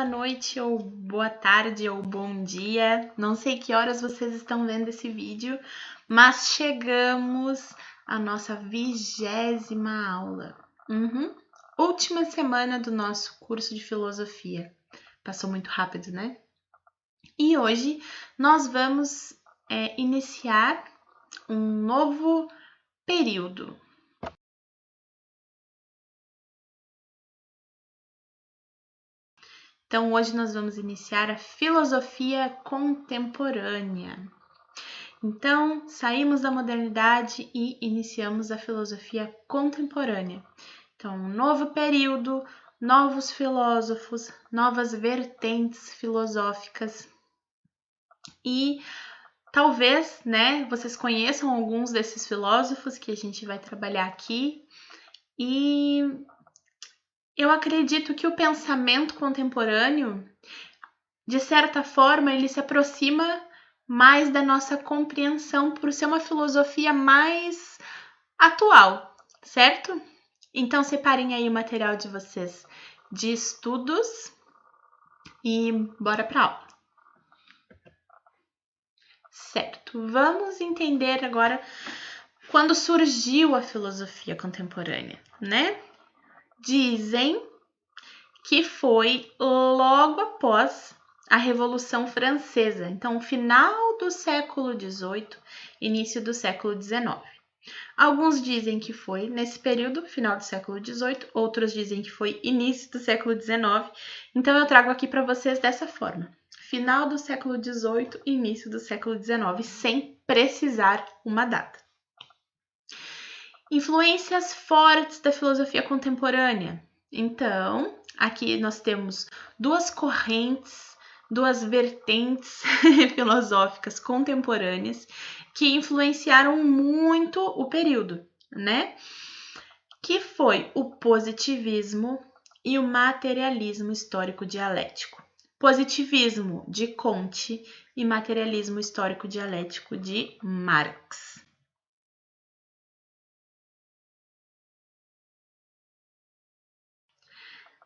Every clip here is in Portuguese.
boa noite, ou boa tarde, ou bom dia. Não sei que horas vocês estão vendo esse vídeo, mas chegamos à nossa 20ª aula. Última semana do nosso curso de filosofia. Passou muito rápido, né? E hoje nós vamos iniciar um novo período. Então, hoje nós vamos iniciar a filosofia contemporânea. Então, saímos da modernidade e iniciamos a filosofia contemporânea. Então, um novo período, novos filósofos, novas vertentes filosóficas. E talvez, vocês conheçam alguns desses filósofos que a gente vai trabalhar aqui. E eu acredito que o pensamento contemporâneo, de certa forma, ele se aproxima mais da nossa compreensão por ser uma filosofia mais atual, certo? Então, separem aí o material de vocês de estudos e bora para aula. Certo, vamos entender agora quando surgiu a filosofia contemporânea, né? Dizem que foi logo após a Revolução Francesa, então final do século XVIII, início do século XIX. Alguns dizem que foi nesse período, final do século XVIII, outros dizem que foi início do século XIX, então eu trago aqui para vocês dessa forma, final do século XVIII, início do século XIX, sem precisar uma data. Influências fortes da filosofia contemporânea. Então, aqui nós temos duas correntes, duas vertentes filosóficas contemporâneas que influenciaram muito o período, né? Que foi o positivismo e o materialismo histórico dialético. Positivismo de Comte e materialismo histórico dialético de Marx.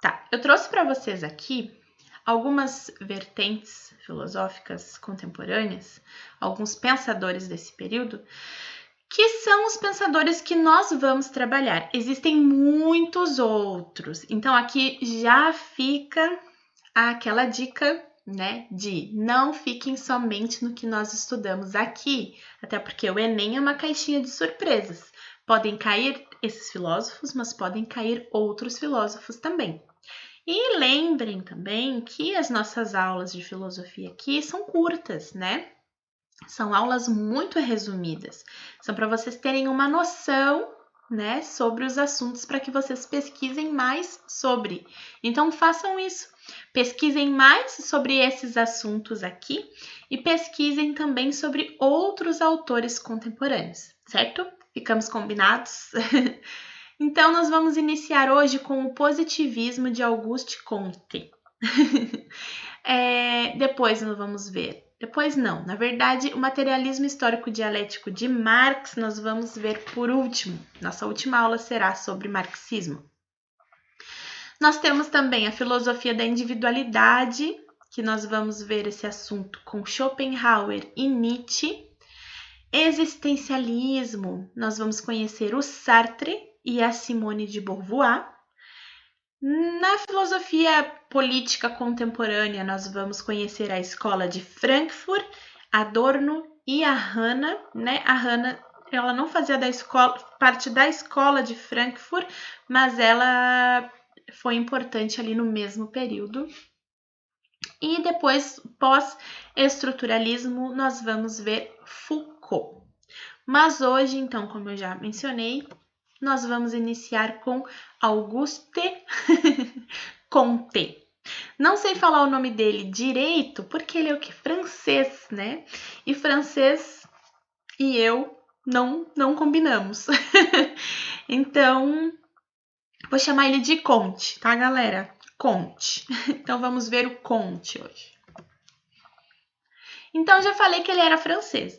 Tá, eu trouxe para vocês aqui algumas vertentes filosóficas contemporâneas, alguns pensadores desse período, que são os pensadores que nós vamos trabalhar. Existem muitos outros, então aqui já fica aquela dica, de não fiquem somente no que nós estudamos aqui, até porque o Enem é uma caixinha de surpresas. Podem cair esses filósofos, mas podem cair outros filósofos também. E lembrem também que as nossas aulas de filosofia aqui são curtas, né? São aulas muito resumidas. São para vocês terem uma noção, sobre os assuntos para que vocês pesquisem mais sobre. Então, façam isso. Pesquisem mais sobre esses assuntos aqui e pesquisem também sobre outros autores contemporâneos, certo? Ficamos combinados? Então, nós vamos iniciar hoje com o positivismo de Auguste Comte. Depois nós vamos ver. Depois não, na verdade, o materialismo histórico dialético de Marx nós vamos ver por último. Nossa última aula será sobre marxismo. Nós temos também a filosofia da individualidade, que nós vamos ver esse assunto com Schopenhauer e Nietzsche. Existencialismo, nós vamos conhecer o Sartre e a Simone de Beauvoir. Na filosofia política contemporânea, nós vamos conhecer a escola de Frankfurt, Adorno e a Hannah, A Hannah, ela não fazia parte da escola de Frankfurt, mas ela foi importante ali no mesmo período. E depois, pós-estruturalismo, nós vamos ver Foucault. Mas hoje, então, como eu já mencionei, nós vamos iniciar com Auguste Comte. Não sei falar o nome dele direito, porque ele é o que? Francês, E francês e eu não combinamos. Então, vou chamar ele de Comte, tá, galera? Comte. Então, vamos ver o Comte hoje. Então, já falei que ele era francês,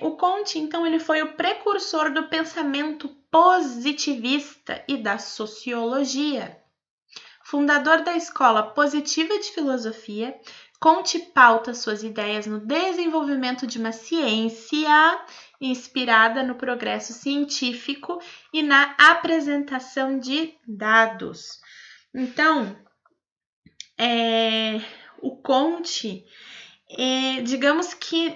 O Comte, então, ele foi o precursor do pensamento positivista e da sociologia. fundador da Escola Positiva de Filosofia, Comte pauta suas ideias no desenvolvimento de uma ciência inspirada no progresso científico e na apresentação de dados. Então, o Comte, digamos que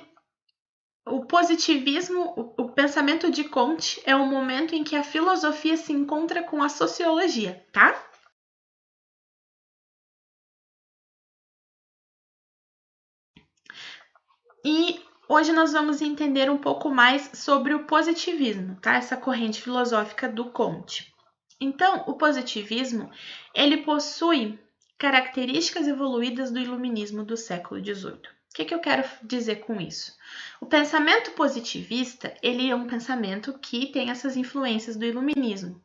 o positivismo, o pensamento de Comte é o momento em que a filosofia se encontra com a sociologia, tá? E hoje nós vamos entender um pouco mais sobre o positivismo, tá? Essa corrente filosófica do Comte. Então, o positivismo, ele possui características evoluídas do iluminismo do século XVIII. O que eu quero dizer com isso? O pensamento positivista, ele é um pensamento que tem essas influências do iluminismo.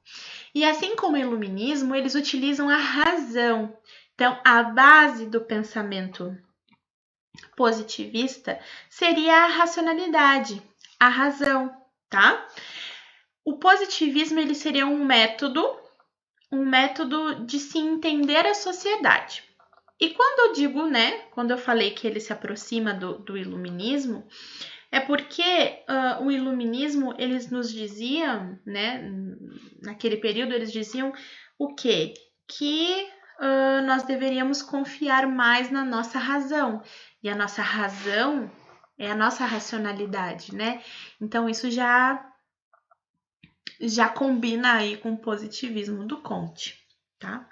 E assim como o iluminismo, eles utilizam a razão. Então, a base do pensamento positivista seria a racionalidade, a razão, tá? O positivismo, ele seria um método de se entender a sociedade. E quando eu digo, quando eu falei que ele se aproxima do iluminismo, é porque o iluminismo, eles nos diziam, naquele período, eles diziam o quê? Que nós deveríamos confiar mais na nossa razão. E a nossa razão é a nossa racionalidade, né? Então, isso já combina aí com o positivismo do Comte, tá?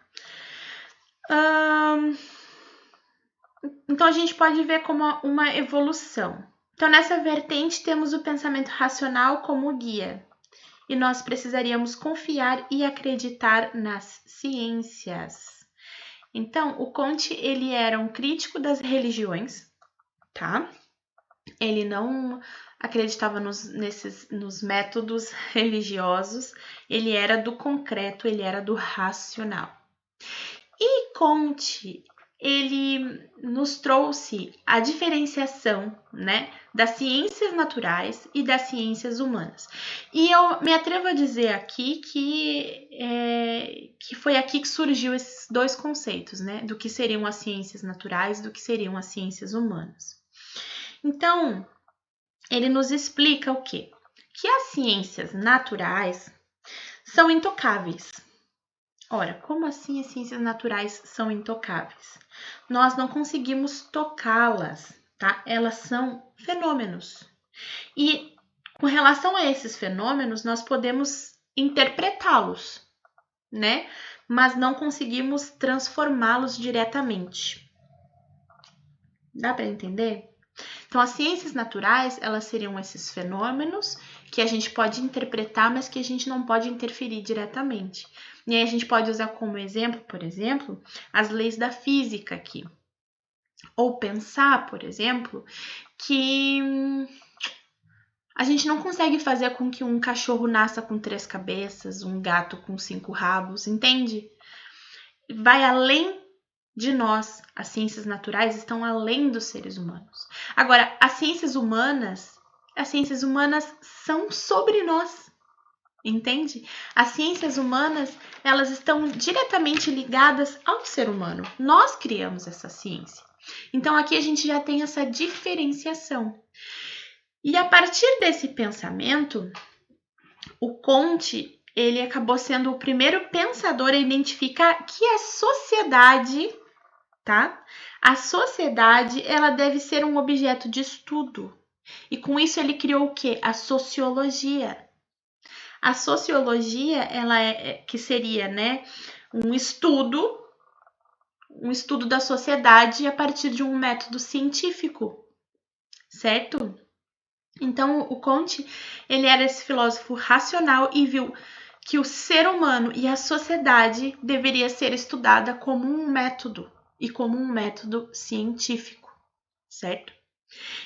Então, a gente pode ver como uma evolução. Então, nessa vertente, temos o pensamento racional como guia. E nós precisaríamos confiar e acreditar nas ciências. Então, o Comte, ele era um crítico das religiões, tá? Ele não acreditava nos métodos religiosos, ele era do concreto, ele era do racional. E Comte, ele nos trouxe a diferenciação, das ciências naturais e das ciências humanas. E eu me atrevo a dizer aqui que foi aqui que surgiu esses dois conceitos, do que seriam as ciências naturais e do que seriam as ciências humanas. Então, ele nos explica o quê? Que as ciências naturais são intocáveis. Ora, como assim as ciências naturais são intocáveis? Nós não conseguimos tocá-las, tá? Elas são fenômenos. E com relação a esses fenômenos, nós podemos interpretá-los, mas não conseguimos transformá-los diretamente. Dá para entender? Então, as ciências naturais, elas seriam esses fenômenos que a gente pode interpretar, mas que a gente não pode interferir diretamente. E aí a gente pode usar como exemplo, por exemplo, as leis da física aqui. Ou pensar, por exemplo, que a gente não consegue fazer com que um cachorro nasça com 3 cabeças, um gato com 5 rabos, entende? Vai além de nós. As ciências naturais estão além dos seres humanos. Agora, as ciências humanas são sobre nós, entende? As ciências humanas, elas estão diretamente ligadas ao ser humano. Nós criamos essa ciência. Então, aqui a gente já tem essa diferenciação. E a partir desse pensamento, o Comte, ele acabou sendo o primeiro pensador a identificar que a sociedade, tá? A sociedade, ela deve ser um objeto de estudo. E com isso ele criou o quê? A sociologia. A sociologia, ela que seria, um estudo da sociedade a partir de um método científico, certo? Então, o Comte, ele era esse filósofo racional e viu que o ser humano e a sociedade deveria ser estudada como um método e como um método científico, certo?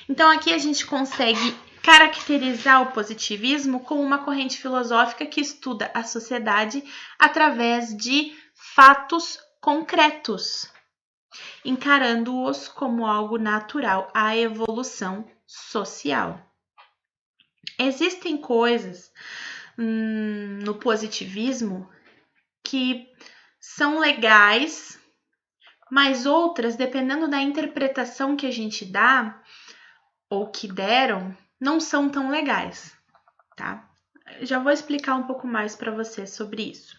Então, aqui a gente consegue caracterizar o positivismo como uma corrente filosófica que estuda a sociedade através de fatos concretos, encarando-os como algo natural à evolução social. Existem coisas no positivismo que são legais, mas outras, dependendo da interpretação que a gente dá ou que deram, não são tão legais, tá? Já vou explicar um pouco mais para você sobre isso.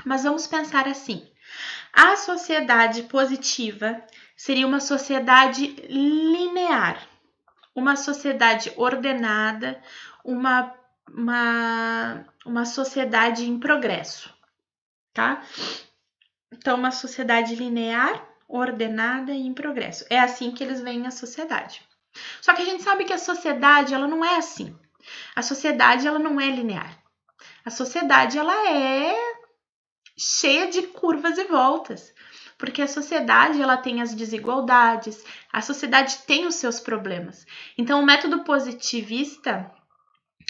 Mas vamos pensar assim: a sociedade positiva seria uma sociedade linear, uma sociedade ordenada, uma sociedade em progresso, tá? Então, uma sociedade linear, ordenada e em progresso. É assim que eles veem a sociedade. Só que a gente sabe que a sociedade, ela não é assim. A sociedade, ela não é linear. A sociedade, ela é cheia de curvas e voltas. Porque a sociedade, ela tem as desigualdades, a sociedade tem os seus problemas. Então, o método positivista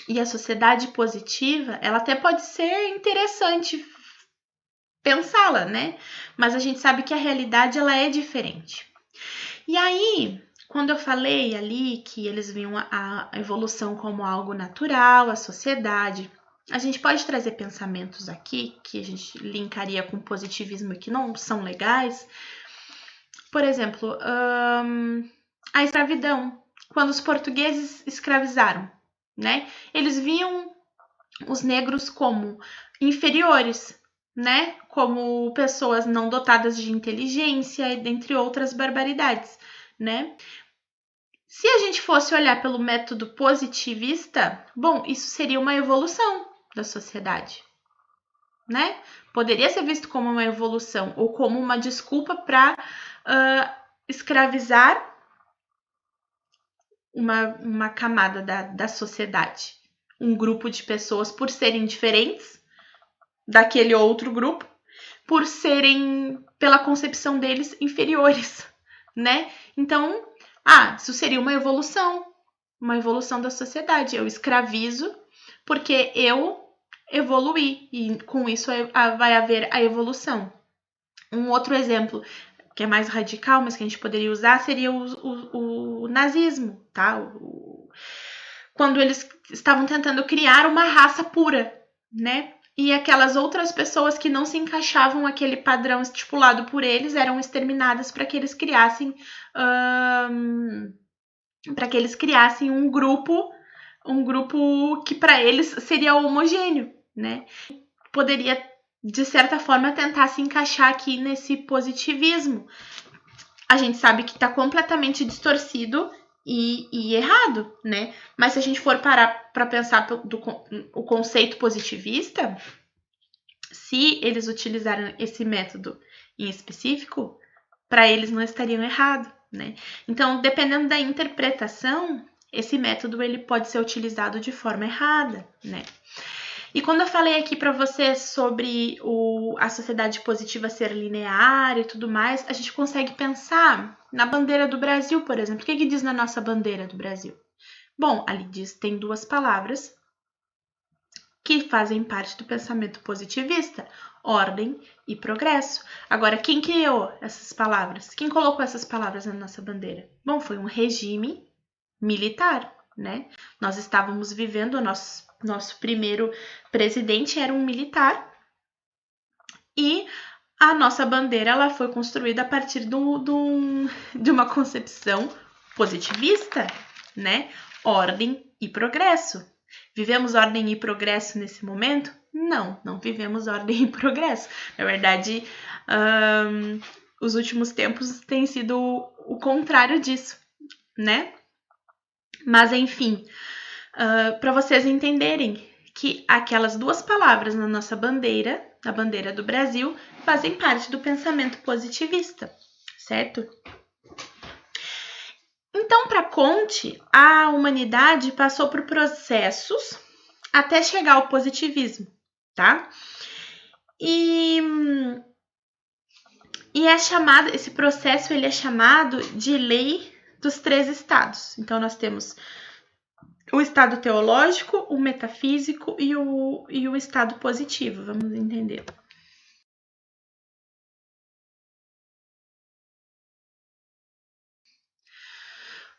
e a sociedade positiva, ela até pode ser interessante pensá-la, né? Mas a gente sabe que a realidade, ela é diferente. E aí, quando eu falei ali que eles viam a evolução como algo natural, a sociedade, a gente pode trazer pensamentos aqui que a gente linkaria com positivismo e que não são legais. Por exemplo, a escravidão. Quando os portugueses escravizaram, né? Eles viam os negros como inferiores, né? Como pessoas não dotadas de inteligência, dentre outras barbaridades, né? Se a gente fosse olhar pelo método positivista, bom, isso seria uma evolução da sociedade, né? Poderia ser visto como uma evolução ou como uma desculpa para escravizar uma camada da sociedade, um grupo de pessoas por serem diferentes daquele outro grupo, por serem, pela concepção deles, inferiores, né? Então, isso seria uma evolução da sociedade. Eu escravizo porque eu evoluí e com isso vai haver a evolução. Um outro exemplo que é mais radical, mas que a gente poderia usar, seria o nazismo, tá? Quando eles estavam tentando criar uma raça pura, né? E aquelas outras pessoas que não se encaixavam naquele padrão estipulado por eles eram exterminadas para que eles criassem um grupo que para eles seria homogêneo, né? Poderia, de certa forma, tentar se encaixar aqui nesse positivismo. A gente sabe que está completamente distorcido e errado, né? Mas se a gente for parar para pensar o conceito positivista, se eles utilizaram esse método em específico, para eles não estariam errado, né? Então, dependendo da interpretação, esse método ele pode ser utilizado de forma errada, né? E quando eu falei aqui para vocês sobre a sociedade positiva ser linear e tudo mais, a gente consegue pensar na bandeira do Brasil, por exemplo. O que diz na nossa bandeira do Brasil? Bom, ali tem duas palavras que fazem parte do pensamento positivista: ordem e progresso. Agora, quem criou essas palavras? Quem colocou essas palavras na nossa bandeira? Bom, foi um regime militar, né? Nós estávamos vivendo, o nosso primeiro presidente era um militar e a nossa bandeira ela foi construída a partir de uma concepção positivista, né? Ordem e progresso. Vivemos ordem e progresso nesse momento? Não vivemos ordem e progresso. Na verdade, os últimos tempos têm sido o contrário disso, né? Mas, enfim, para vocês entenderem que aquelas duas palavras na nossa bandeira, na bandeira do Brasil, fazem parte do pensamento positivista, certo? Então, para Comte, a humanidade passou por processos até chegar ao positivismo, tá? E esse processo ele é chamado de lei dos três estados. Então, nós temos o estado teológico, o metafísico e o estado positivo. Vamos entender.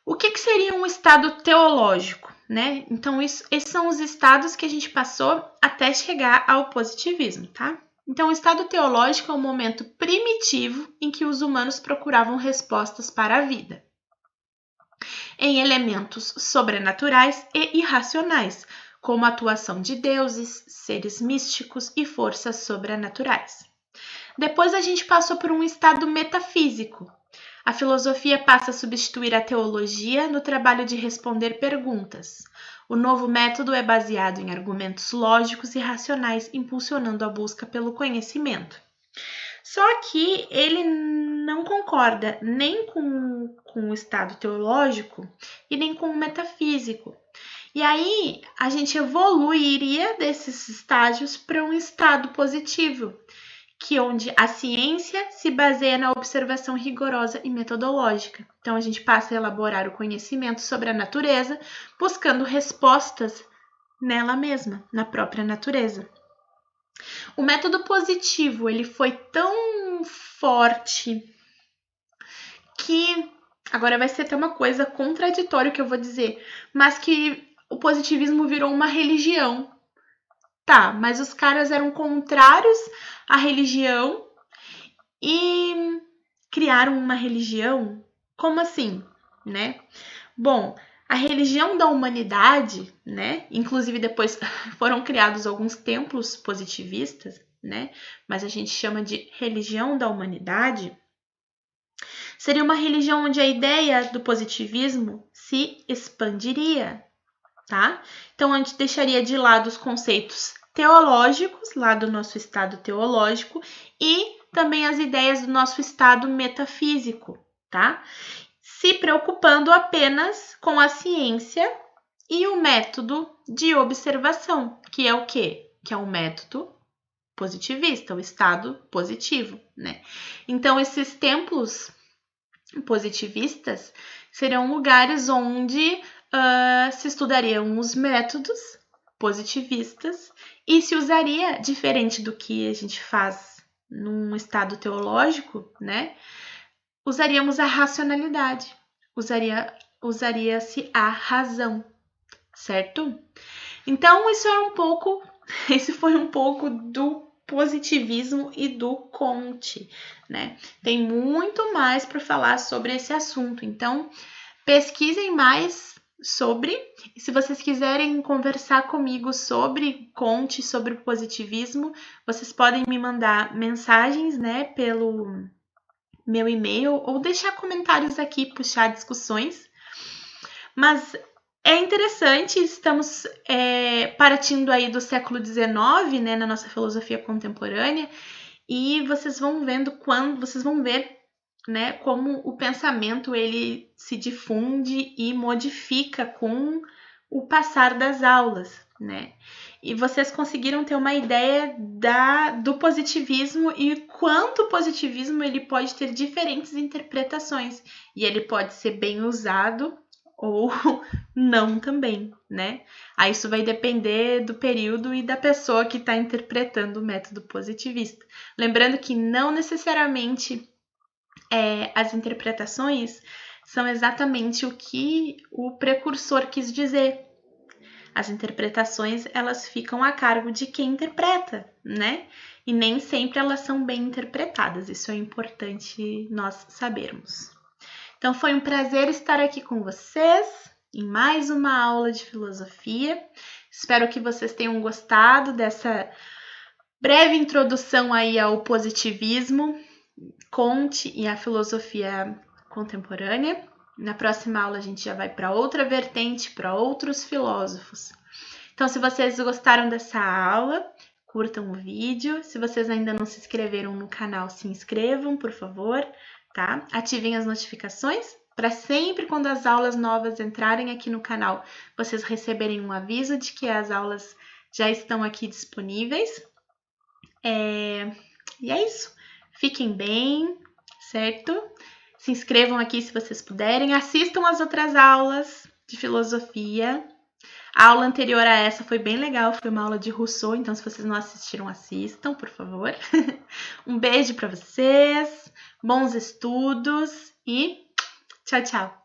O que seria um estado teológico, né? Então, esses são os estados que a gente passou até chegar ao positivismo, tá? Então, o estado teológico é um momento primitivo em que os humanos procuravam respostas para a vida, em elementos sobrenaturais e irracionais, como a atuação de deuses, seres místicos e forças sobrenaturais. Depois a gente passou por um estado metafísico. A filosofia passa a substituir a teologia no trabalho de responder perguntas. O novo método é baseado em argumentos lógicos e racionais, impulsionando a busca pelo conhecimento. Só que ele não concorda nem com o estado teológico e nem com o metafísico. E aí a gente evoluiria desses estágios para um estado positivo, que onde a ciência se baseia na observação rigorosa e metodológica. Então a gente passa a elaborar o conhecimento sobre a natureza, buscando respostas nela mesma, na própria natureza. O método positivo, ele foi tão forte que agora vai ser até uma coisa contraditória que eu vou dizer, mas que o positivismo virou uma religião. Tá, mas os caras eram contrários à religião e criaram uma religião? Como assim, né? Bom, a religião da humanidade, né? Inclusive depois foram criados alguns templos positivistas, né? Mas a gente chama de religião da humanidade. Seria uma religião onde a ideia do positivismo se expandiria, tá? Então a gente deixaria de lado os conceitos teológicos, lá do nosso estado teológico, e também as ideias do nosso estado metafísico, tá? Se preocupando apenas com a ciência e o método de observação, que é o quê? Que é um método positivista, o estado positivo, né? Então, esses templos positivistas seriam lugares onde se estudariam os métodos positivistas e se usaria, diferente do que a gente faz num estado teológico, né? Usaríamos a racionalidade, usaria-se a razão, certo? Então, esse foi um pouco do positivismo e do Comte, né? Tem muito mais para falar sobre esse assunto, então pesquisem mais sobre. E se vocês quiserem conversar comigo sobre Comte, sobre positivismo, vocês podem me mandar mensagens, né, pelo meu e-mail ou deixar comentários aqui, puxar discussões. Mas é interessante, estamos partindo aí do século XIX, né, na nossa filosofia contemporânea, e vocês vão ver, né, como o pensamento ele se difunde e modifica com o passar das aulas, né? E vocês conseguiram ter uma ideia do positivismo e quanto o positivismo ele pode ter diferentes interpretações e ele pode ser bem usado ou não também, né? Aí isso vai depender do período e da pessoa que está interpretando o método positivista. Lembrando que não necessariamente as interpretações são exatamente o que o precursor quis dizer. As interpretações, elas ficam a cargo de quem interpreta, né? E nem sempre elas são bem interpretadas. Isso é importante nós sabermos. Então, foi um prazer estar aqui com vocês em mais uma aula de filosofia. Espero que vocês tenham gostado dessa breve introdução aí ao positivismo, Comte e a filosofia contemporânea. Na próxima aula a gente já vai para outra vertente, para outros filósofos. Então, se vocês gostaram dessa aula, curtam o vídeo. Se vocês ainda não se inscreveram no canal, se inscrevam, por favor, tá? Ativem as notificações para sempre quando as aulas novas entrarem aqui no canal, vocês receberem um aviso de que as aulas já estão aqui disponíveis. E é isso. Fiquem bem, certo? Se inscrevam aqui se vocês puderem. Assistam as outras aulas de filosofia. A aula anterior a essa foi bem legal, foi uma aula de Rousseau, então se vocês não assistiram, assistam, por favor. Um beijo para vocês, bons estudos e tchau, tchau!